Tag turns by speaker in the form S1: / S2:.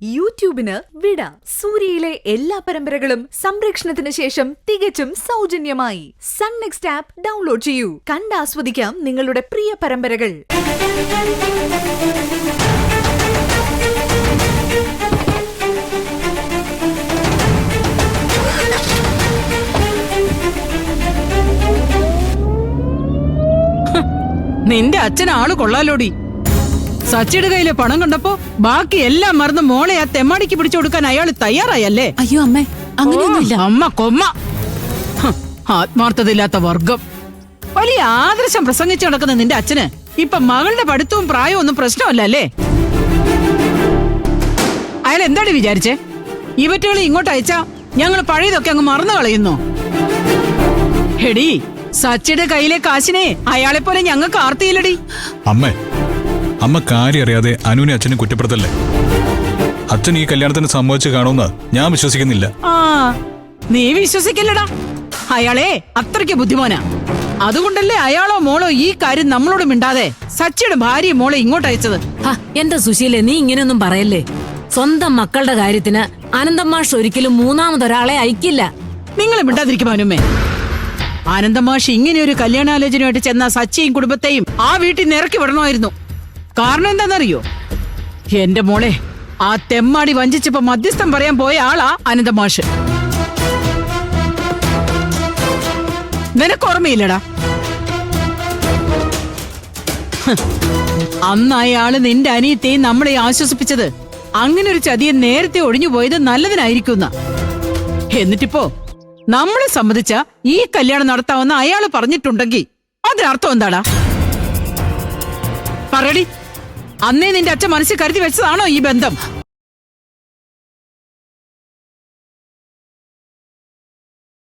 S1: യൂട്യൂബിന് വിട. സൂര്യയിലെ എല്ലാ പരമ്പരകളും സംരക്ഷണത്തിന് ശേഷം തികച്ചും സൗജന്യമായി സൺ നെക്സ്റ്റ് ആപ്പ് ഡൗൺലോഡ് ചെയ്യൂ. കണ്ടാസ്വദിക്കാം നിങ്ങളുടെ പ്രിയ പരമ്പരകൾ.
S2: നിന്റെ അച്ഛനാള് കൊള്ളാലോടി. സച്ചിയുടെ കയ്യിലെ പണം കണ്ടപ്പോ ബാക്കി എല്ലാം മറന്ന് മോളെ ആ തെമ്മാടിക്ക് പിടിച്ചു കൊടുക്കാൻ അയാൾ തയ്യാറായല്ലേ?
S3: അയ്യോ അമ്മേ, അങ്ങനെയൊന്നുമില്ല.
S2: അമ്മ കൊമ്മ, ആത്മാർത്ഥതയില്ലാത്ത വർഗം. വലിയ ആദർശം പ്രസംഗിച്ചു നടക്കുന്ന നിന്റെ അച്ഛന് ഇപ്പൊ മകളുടെ പഠിത്തവും പ്രായവും ഒന്നും പ്രശ്നമല്ല അല്ലേ? അയാൾ എന്താണ് വിചാരിച്ചേ? ഇവറ്റുകളെ ഇങ്ങോട്ട് അയച്ചാ ഞങ്ങൾ പഴയതൊക്കെ അങ്ങ് മറന്നു കളയുന്നു. ഹെടി, സച്ചിയുടെ കയ്യിലെ കാശിനെ അയാളെ പോലെ ഞങ്ങൾക്ക് ആർത്തിയില്ലടി.
S4: അമ്മ കാര്യം അറിയാതെ അനുവിനെ അച്ഛനെ കുറ്റപ്പെടുത്തല്ലേ. അച്ഛൻ ഈ കല്യാണത്തിന് സമ്മതിച്ച് കാണുമെന്ന് ഞാൻ വിശ്വസിക്കുന്നില്ല.
S2: ആ, നീ വിശ്വസിക്കില്ലടാ. അയാളെ അത്രയ്ക്ക് ബുദ്ധിമാനാ. അതുകൊണ്ടല്ലേ അയാളോ മോളോ ഈ കാര്യം നമ്മളോട് മിണ്ടാതെ സച്ചിയുടെ ഭാര്യ മോളെ ഇങ്ങോട്ട് അയച്ചത്.
S3: എന്റെ സുശീലെ, നീ ഇങ്ങനെയൊന്നും പറയല്ലേ. സ്വന്തം മക്കളുടെ കാര്യത്തിന് അനന്തമാഷ് ഒരിക്കലും മൂന്നാമതൊരാളെ അയക്കില്ല.
S2: നിങ്ങൾ മിണ്ടാതിരിക്കുമാനുമേ. ആനന്ദമാഷ് ഇങ്ങനെ ഒരു കല്യാണാലോചനയായിട്ട് ചെന്ന സച്ചിയും കുടുംബത്തെയും ആ വീട്ടിൽ നിന്ന് ഇറക്കി വിടണമായിരുന്നു. കാരണം എന്താണെന്നറിയോ? എന്റെ മോളെ ആ തെമ്മാടി വഞ്ചിച്ചപ്പോ മധ്യസ്ഥം പറയാൻ പോയ ആളാ അനന്തമാഷ്. നിനക്ക് ഓർമ്മയില്ലടാ? അന്ന് അയാള് നിന്റെ അനിയത്തെയും നമ്മളെ ആശ്വസിപ്പിച്ചത് അങ്ങനെ ഒരു ചതിയെ നേരത്തെ ഒഴിഞ്ഞുപോയത് നല്ലതിനായിരിക്കുന്ന. എന്നിട്ടിപ്പോ നമ്മളെ സംബന്ധിച്ച ഈ കല്യാണം നടത്താമെന്ന് അയാള് പറഞ്ഞിട്ടുണ്ടെങ്കിൽ അതിനർത്ഥം എന്താടാ? പറയടി, അന്നേ നിന്റെ അച്ഛൻ മനസ്സിൽ കരുതി വെച്ചതാണോ ഈ ബന്ധം?